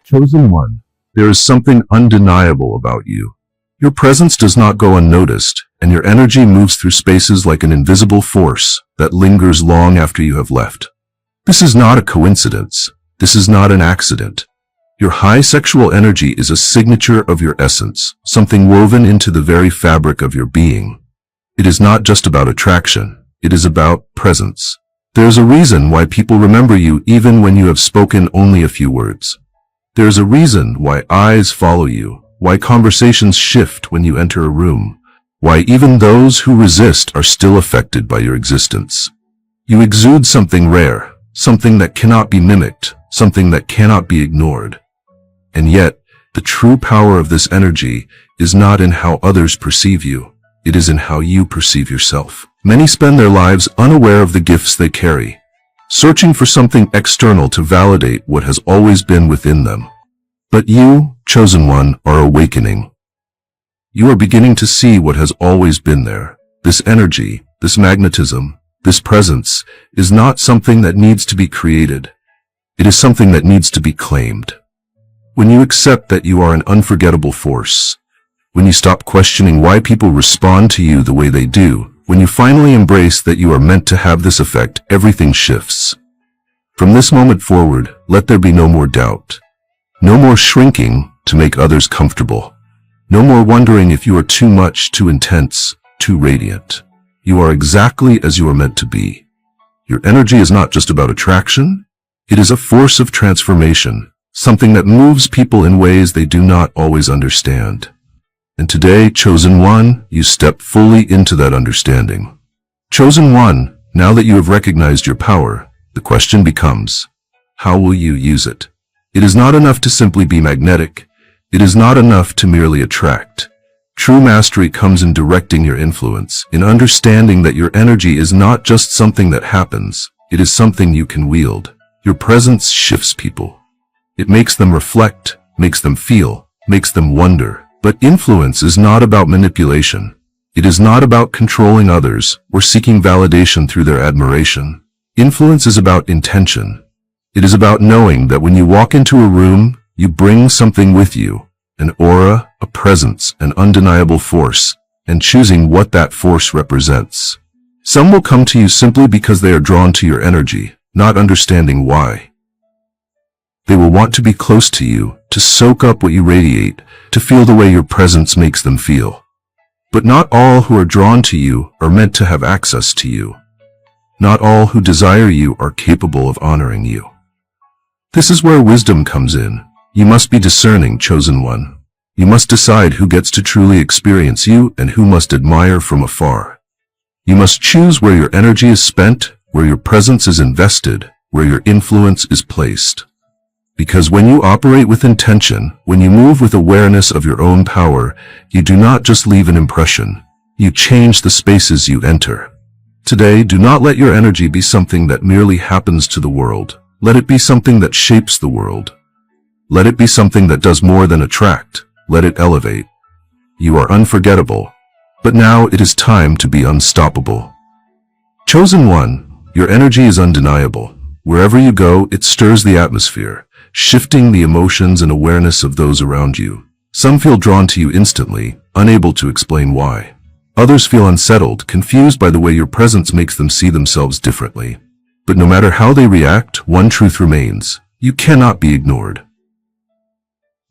Chosen one, there is something undeniable about you. Your presence does not go unnoticed, and your energy moves through spaces like an invisible force that lingers long after you have left. This is not a coincidence. This is not an accident. Your high sexual energy is a signature of your essence, something woven into the very fabric of your being. It is not just about attraction. It is about presence. There is a reason why people remember you even when you have spoken only a few words. There is a reason why eyes follow you, why conversations shift when you enter a room, why even those who resist are still affected by your existence. You exude something rare, something that cannot be mimicked, something that cannot be ignored. And yet, the true power of this energy is not in how others perceive you. It is in how you perceive yourself. Many spend their lives unaware of the gifts they carry, searching for something external to validate what has always been within them. But you, chosen one, are awakening. You are beginning to see what has always been there. This energy, this magnetism, this presence is not something that needs to be created. It is something that needs to be claimed. When you accept that you are an unforgettable force, when you stop questioning why people respond to you the way they do, when you finally embrace that you are meant to have this effect, everything shifts. From this moment forward, let there be no more doubt. No more shrinking to make others comfortable. No more wondering if you are too much, too intense, too radiant. You are exactly as you are meant to be. Your energy is not just about attraction. It is a force of transformation, something that moves people in ways they do not always understand. And today, chosen one, you step fully into that understanding. Chosen one, now that you have recognized your power, the question becomes, how will you use it? It is not enough to simply be magnetic. It is not enough to merely attract. True mastery comes in directing your influence, in understanding that your energy is not just something that happens. It is something you can wield. Your presence shifts people. It makes them reflect, makes them feel, makes them wonder. But influence is not about manipulation. It is not about controlling others or seeking validation through their admiration. Influence is about intention. It is about knowing that when you walk into a room, you bring something with you, an aura, a presence, an undeniable force, and choosing what that force represents. Some will come to you simply because they are drawn to your energy, not understanding why. They will want to be close to you, to soak up what you radiate, to feel the way your presence makes them feel. But not all who are drawn to you are meant to have access to you. Not all who desire you are capable of honoring you. This is where wisdom comes in. You must be discerning, chosen one. You must decide who gets to truly experience you and who must admire from afar. You must choose where your energy is spent, where your presence is invested, where your influence is placed. Because when you operate with intention, when you move with awareness of your own power, you do not just leave an impression. You change the spaces you enter. Today, do not let your energy be something that merely happens to the world. Let it be something that shapes the world. Let it be something that does more than attract. Let it elevate. You are unforgettable, but now it is time to be unstoppable. Chosen one, your energy is undeniable. Wherever you go, it stirs the atmosphere, shifting the emotions and awareness of those around you. Some feel drawn to you instantly, unable to explain why. Others feel unsettled, confused by the way your presence makes them see themselves differently. But no matter how they react, one truth remains. You cannot be ignored.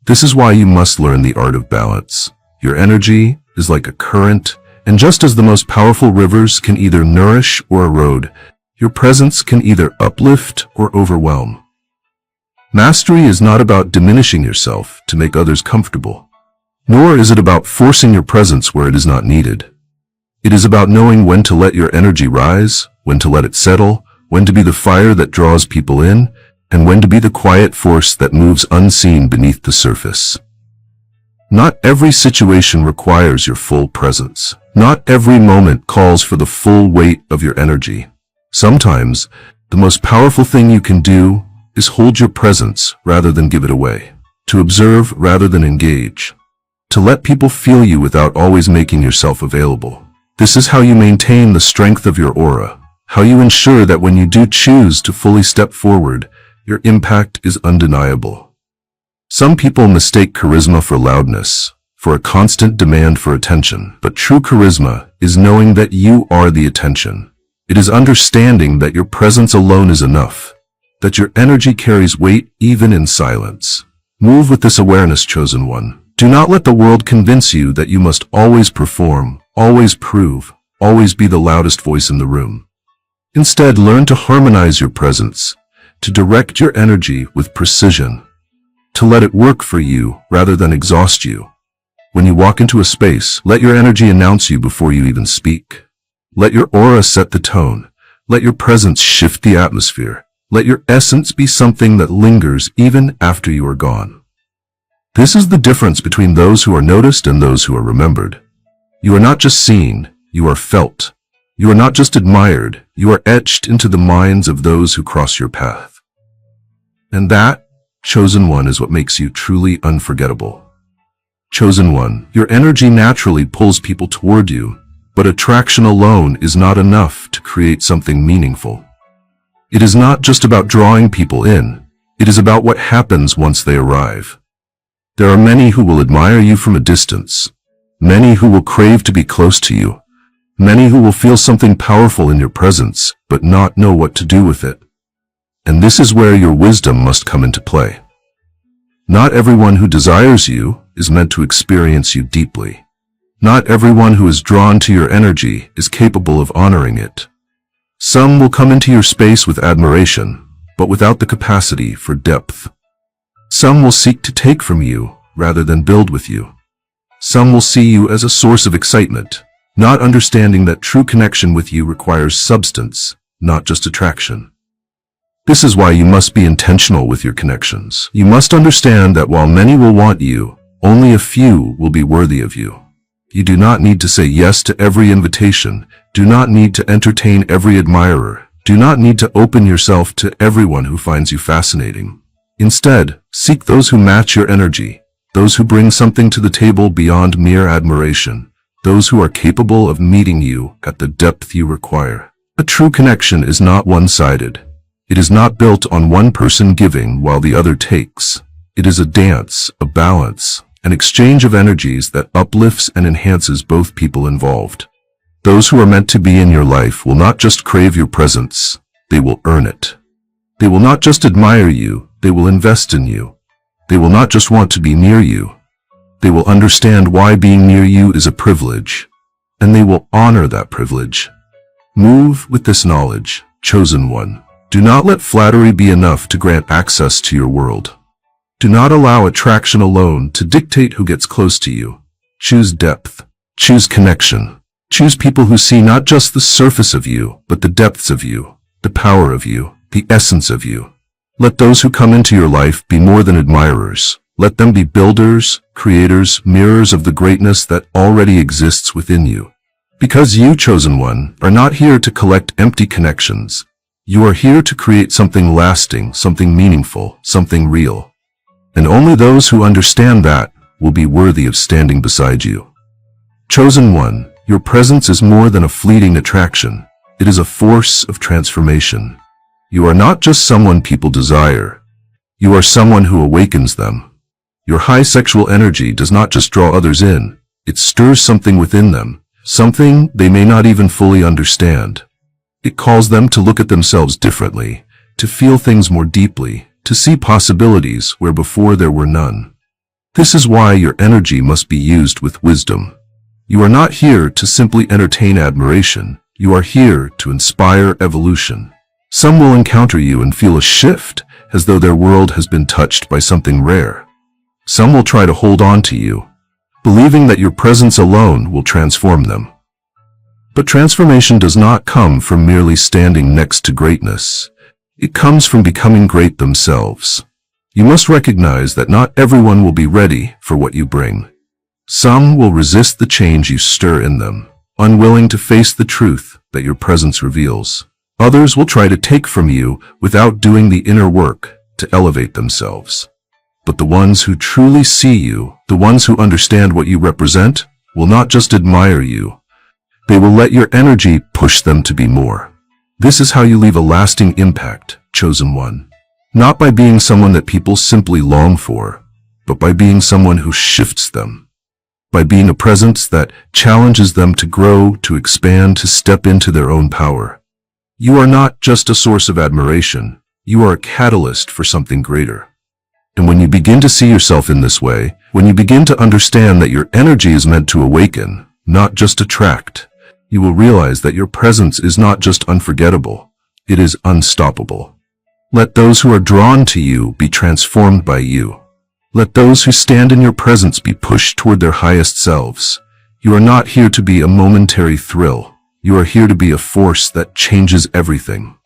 This is why you must learn the art of balance. Your energy is like a current, and just as the most powerful rivers can either nourish or erode, your presence can either uplift or overwhelm. Mastery is not about diminishing yourself to make others comfortable, nor is it about forcing your presence where it is not needed. It is about knowing when to let your energy rise, when to let it settle, when to be the fire that draws people in, and when to be the quiet force that moves unseen beneath the surface. Not every situation requires your full presence. Not every moment calls for the full weight of your energy. Sometimes, the most powerful thing you can do is hold your presence rather than give it away, to observe rather than engage, to let people feel you without always making yourself available. This is how you maintain the strength of your aura, how you ensure that when you do choose to fully step forward, your impact is undeniable. Some people mistake charisma for loudness, for a constant demand for attention. But true charisma is knowing that you are the attention. It is understanding that your presence alone is enough, that your energy carries weight even in silence. Move with this awareness, chosen one. Do not let the world convince you that you must always perform, always prove, always be the loudest voice in the room. Instead, learn to harmonize your presence, to direct your energy with precision, to let it work for you rather than exhaust you. When you walk into a space, let your energy announce you before you even speak. Let your aura set the tone. Let your presence shift the atmosphere. Let your essence be something that lingers even after you are gone. This is the difference between those who are noticed and those who are remembered. You are not just seen, you are felt. You are not just admired, you are etched into the minds of those who cross your path. And that, chosen one, is what makes you truly unforgettable. Chosen one, your energy naturally pulls people toward you, but attraction alone is not enough to create something meaningful. It is not just about drawing people in, it is about what happens once they arrive. There are many who will admire you from a distance, many who will crave to be close to you, many who will feel something powerful in your presence, but not know what to do with it. And this is where your wisdom must come into play. Not everyone who desires you is meant to experience you deeply. Not everyone who is drawn to your energy is capable of honoring it. Some will come into your space with admiration, but without the capacity for depth. Some will seek to take from you rather than build with you. Some will see you as a source of excitement, not understanding that true connection with you requires substance, not just attraction. This is why you must be intentional with your connections. You must understand that while many will want you, only a few will be worthy of you. You do not need to say yes to every invitation. Do not need to entertain every admirer. Do not need to open yourself to everyone who finds you fascinating. Instead, seek those who match your energy, those who bring something to the table beyond mere admiration, those who are capable of meeting you at the depth you require. A true connection is not one-sided. It is not built on one person giving while the other takes. It is a dance, a balance, an exchange of energies that uplifts and enhances both people involved. Those who are meant to be in your life will not just crave your presence, they will earn it. They will not just admire you, they will invest in you. They will not just want to be near you, they will understand why being near you is a privilege, and they will honor that privilege. Move with this knowledge, chosen one. Do not let flattery be enough to grant access to your world. Do not allow attraction alone to dictate who gets close to you. Choose depth. Choose connection. Choose people who see not just the surface of you, but the depths of you, the power of you, the essence of you. Let those who come into your life be more than admirers. Let them be builders, creators, mirrors of the greatness that already exists within you. Because you, chosen one, are not here to collect empty connections. You are here to create something lasting, something meaningful, something real. And only those who understand that will be worthy of standing beside you. Chosen one, your presence is more than a fleeting attraction. It is a force of transformation. You are not just someone people desire. You are someone who awakens them. Your high sexual energy does not just draw others in. It stirs something within them, something they may not even fully understand. It calls them to look at themselves differently, to feel things more deeply, to see possibilities where before there were none. This is why your energy must be used with wisdom. You are not here to simply entertain admiration. You are here to inspire evolution. Some will encounter you and feel a shift, as though their world has been touched by something rare. Some will try to hold on to you, believing that your presence alone will transform them. But transformation does not come from merely standing next to greatness. It comes from becoming great themselves. You must recognize that not everyone will be ready for what you bring. Some will resist the change you stir in them, unwilling to face the truth that your presence reveals. Others will try to take from you without doing the inner work to elevate themselves. But the ones who truly see you, the ones who understand what you represent, will not just admire you. They will let your energy push them to be more. This is how you leave a lasting impact, chosen one. Not by being someone that people simply long for, but by being someone who shifts them. By being a presence that challenges them to grow, to expand, to step into their own power. You are not just a source of admiration, you are a catalyst for something greater. And when you begin to see yourself in this way, when you begin to understand that your energy is meant to awaken, not just attract, you will realize that your presence is not just unforgettable, it is unstoppable. Let those who are drawn to you be transformed by you. Let those who stand in your presence be pushed toward their highest selves. You are not here to be a momentary thrill. You are here to be a force that changes everything.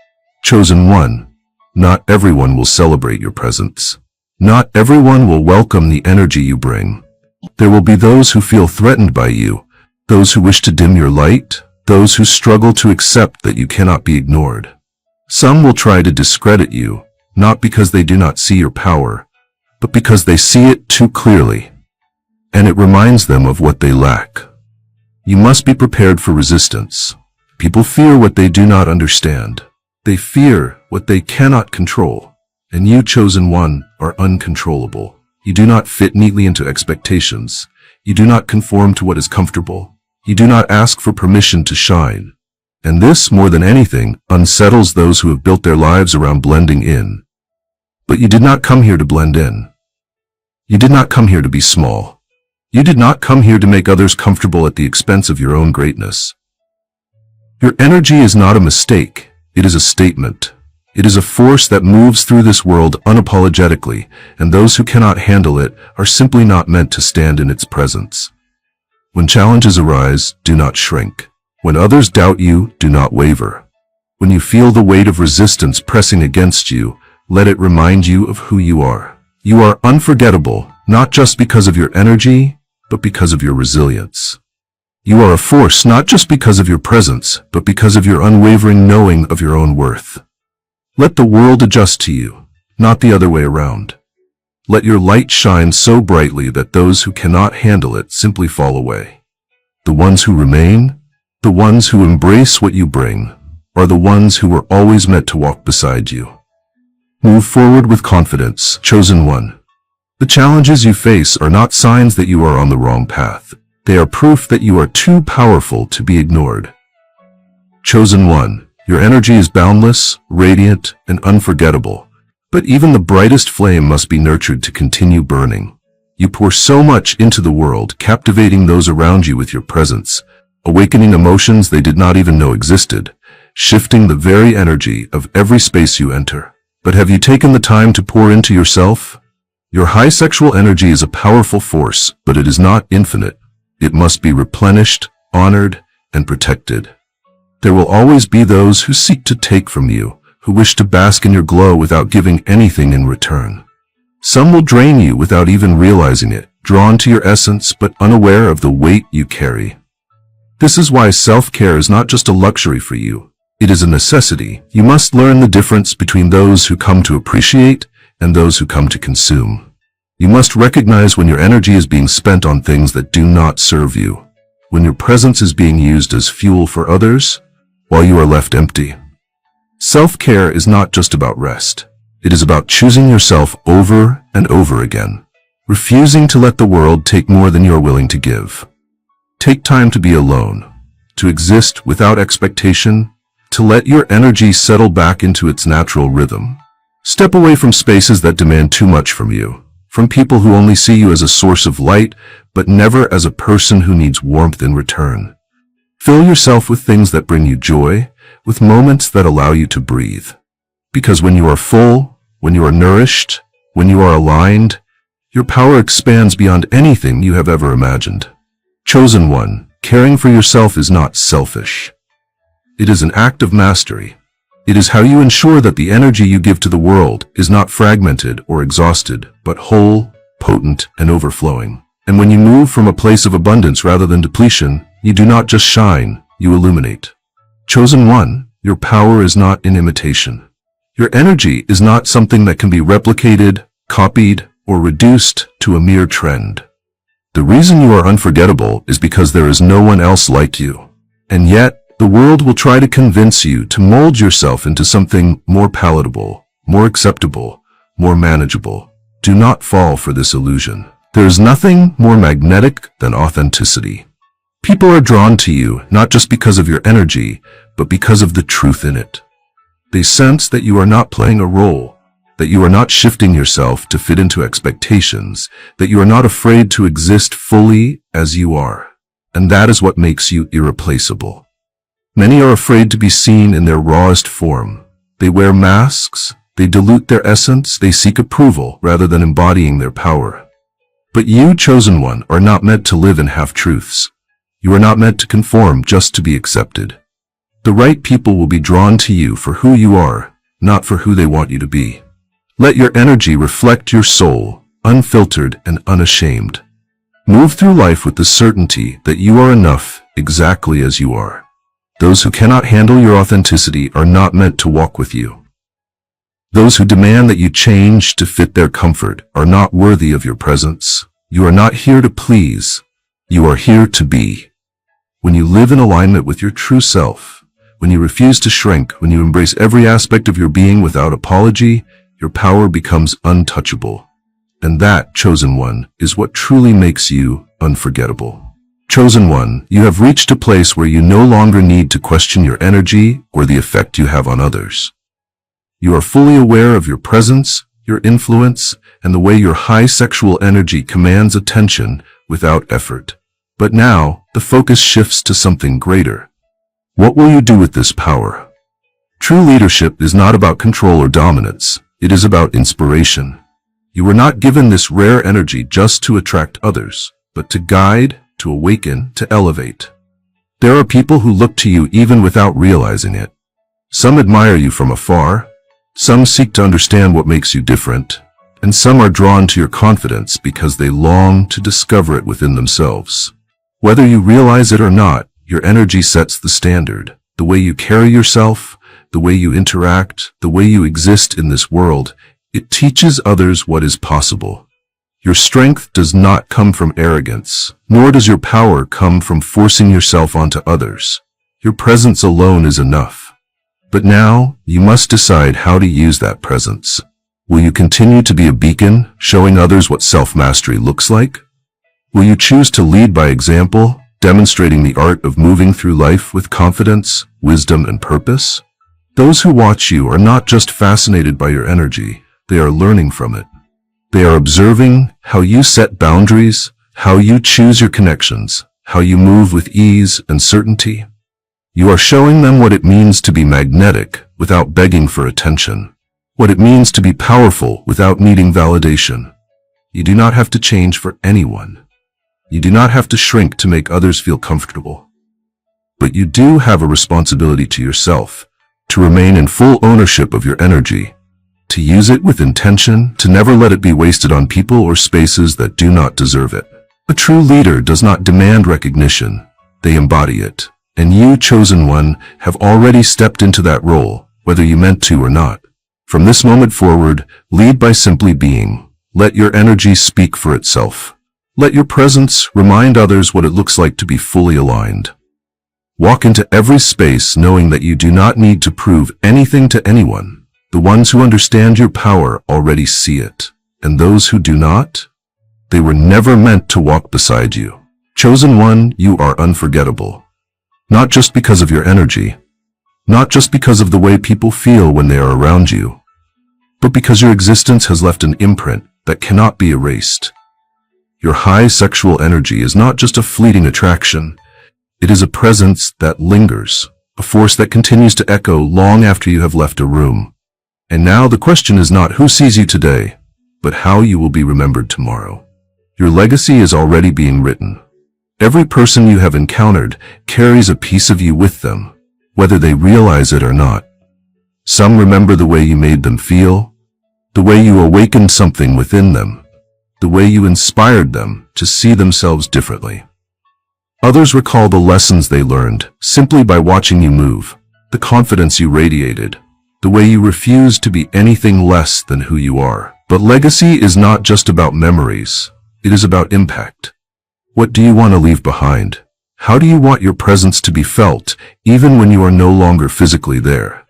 Chosen one, not everyone will celebrate your presence. Not everyone will welcome the energy you bring. There will be those who feel threatened by you, those who wish to dim your light, those who struggle to accept that you cannot be ignored. Some will try to discredit you, not because they do not see your power, but because they see it too clearly, and it reminds them of what they lack. You must be prepared for resistance. People fear what they do not understand. They fear what they cannot control. And you, chosen one, are uncontrollable. You do not fit neatly into expectations. You do not conform to what is comfortable. You do not ask for permission to shine. And this, more than anything, unsettles those who have built their lives around blending in. But you did not come here to blend in. You did not come here to be small. You did not come here to make others comfortable at the expense of your own greatness. Your energy is not a mistake. It is a statement. It is a force that moves through this world unapologetically, and those who cannot handle it are simply not meant to stand in its presence. When challenges arise, do not shrink. When others doubt you, do not waver. When you feel the weight of resistance pressing against you, let it remind you of who you are. You are unforgettable, not just because of your energy, but because of your resilience. You are a force not just because of your presence, but because of your unwavering knowing of your own worth. Let the world adjust to you, not the other way around. Let your light shine so brightly that those who cannot handle it simply fall away. The ones who remain, the ones who embrace what you bring, are the ones who were always meant to walk beside you. Move forward with confidence, chosen one. The challenges you face are not signs that you are on the wrong path. They are proof that you are too powerful to be ignored. Chosen one. Your energy is boundless, radiant, and unforgettable, but even the brightest flame must be nurtured to continue burning. You pour so much into the world, captivating those around you with your presence, awakening emotions they did not even know existed, shifting the very energy of every space you enter. But have you taken the time to pour into yourself? Your high sexual energy is a powerful force, but it is not infinite. It must be replenished, honored, and protected. There will always be those who seek to take from you, who wish to bask in your glow without giving anything in return. Some will drain you without even realizing it, drawn to your essence but unaware of the weight you carry. This is why self-care is not just a luxury for you. It is a necessity. You must learn the difference between those who come to appreciate and those who come to consume. You must recognize when your energy is being spent on things that do not serve you, when your presence is being used as fuel for others, while you are left empty. Self-care is not just about rest. It is about choosing yourself over and over again, refusing to let the world take more than you are willing to give. Take time to be alone, to exist without expectation, to let your energy settle back into its natural rhythm. Step away from spaces that demand too much from you, from people who only see you as a source of light, but never as a person who needs warmth in return. Fill yourself with things that bring you joy, with moments that allow you to breathe. Because when you are full, when you are nourished, when you are aligned, your power expands beyond anything you have ever imagined. Chosen one, caring for yourself is not selfish. It is an act of mastery. It is how you ensure that the energy you give to the world is not fragmented or exhausted, but whole, potent, and overflowing. And when you move from a place of abundance rather than depletion, you do not just shine, you illuminate. Chosen one, your power is not in imitation. Your energy is not something that can be replicated, copied, or reduced to a mere trend. The reason you are unforgettable is because there is no one else like you. And yet, the world will try to convince you to mold yourself into something more palatable, more acceptable, more manageable. Do not fall for this illusion. There is nothing more magnetic than authenticity. People are drawn to you not just because of your energy, but because of the truth in it. They sense that you are not playing a role, that you are not shifting yourself to fit into expectations, that you are not afraid to exist fully as you are. And that is what makes you irreplaceable. Many are afraid to be seen in their rawest form. They wear masks, they dilute their essence, they seek approval rather than embodying their power. But you, chosen one, are not meant to live in half-truths. You are not meant to conform just to be accepted. The right people will be drawn to you for who you are, not for who they want you to be. Let your energy reflect your soul, unfiltered and unashamed. Move through life with the certainty that you are enough exactly as you are. Those who cannot handle your authenticity are not meant to walk with you. Those who demand that you change to fit their comfort are not worthy of your presence. You are not here to please. You are here to be. When you live in alignment with your true self, when you refuse to shrink, when you embrace every aspect of your being without apology, your power becomes untouchable. And that, chosen one, is what truly makes you unforgettable. Chosen one, you have reached a place where you no longer need to question your energy or the effect you have on others. You are fully aware of your presence, your influence, and the way your high sexual energy commands attention without effort. But now, the focus shifts to something greater. What will you do with this power? True leadership is not about control or dominance. It is about inspiration. You were not given this rare energy just to attract others, but to guide, to awaken, to elevate. There are people who look to you even without realizing it. Some admire you from afar, some seek to understand what makes you different, and some are drawn to your confidence because they long to discover it within themselves. Whether you realize it or not, your energy sets the standard. The way you carry yourself, the way you interact, the way you exist in this world, it teaches others what is possible. Your strength does not come from arrogance, nor does your power come from forcing yourself onto others. Your presence alone is enough. But now, you must decide how to use that presence. Will you continue to be a beacon, showing others what self-mastery looks like? Will you choose to lead by example, demonstrating the art of moving through life with confidence, wisdom, and purpose? Those who watch you are not just fascinated by your energy, they are learning from it. They are observing how you set boundaries, how you choose your connections, how you move with ease and certainty. You are showing them what it means to be magnetic without begging for attention, what it means to be powerful without needing validation. You do not have to change for anyone. You do not have to shrink to make others feel comfortable. But you do have a responsibility to yourself, to remain in full ownership of your energy, to use it with intention, to never let it be wasted on people or spaces that do not deserve it. A true leader does not demand recognition, they embody it. And you, chosen one, have already stepped into that role, whether you meant to or not. From this moment forward, lead by simply being. Let your energy speak for itself. Let your presence remind others what it looks like to be fully aligned. Walk into every space knowing that you do not need to prove anything to anyone. The ones who understand your power already see it, and those who do not, they were never meant to walk beside you. Chosen one, you are unforgettable. Not just because of your energy, not just because of the way people feel when they are around you, but because your existence has left an imprint that cannot be erased. Your high sexual energy is not just a fleeting attraction, it is a presence that lingers, a force that continues to echo long after you have left a room. And now the question is not who sees you today, but how you will be remembered tomorrow. Your legacy is already being written. Every person you have encountered carries a piece of you with them, whether they realize it or not. Some remember the way you made them feel, the way you awakened something within them, the way you inspired them to see themselves differently. Others recall the lessons they learned simply by watching you move, the confidence you radiated, the way you refuse to be anything less than who you are. But legacy is not just about memories, it is about impact. What do you want to leave behind? How do you want your presence to be felt, even when you are no longer physically there?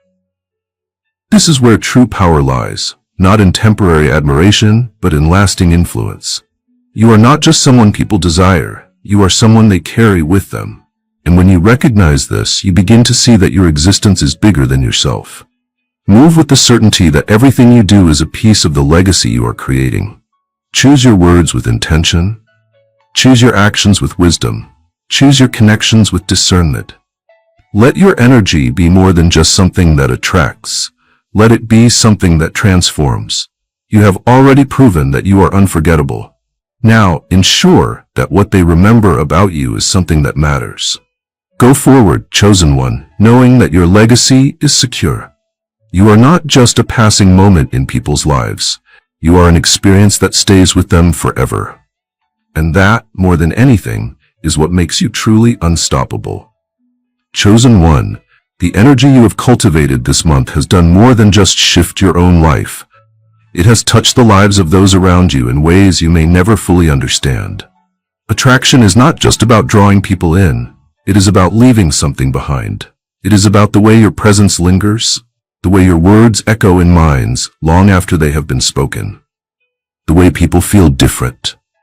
This is where true power lies, not in temporary admiration, but in lasting influence. You are not just someone people desire, you are someone they carry with them. And when you recognize this, you begin to see that your existence is bigger than yourself. Move with the certainty that everything you do is a piece of the legacy you are creating. Choose your words with intention. Choose your actions with wisdom. Choose your connections with discernment. Let your energy be more than just something that attracts. Let it be something that transforms. You have already proven that you are unforgettable. Now, ensure that what they remember about you is something that matters. Go forward, chosen one, knowing that your legacy is secure. You are not just a passing moment in people's lives. You are an experience that stays with them forever. And that, more than anything, is what makes you truly unstoppable. Chosen one, the energy you have cultivated this month has done more than just shift your own life. It has touched the lives of those around you in ways you may never fully understand. Attraction is not just about drawing people in. It is about leaving something behind. It is about the way your presence lingers, the way your words echo in minds long after they have been spoken, the way people feel different,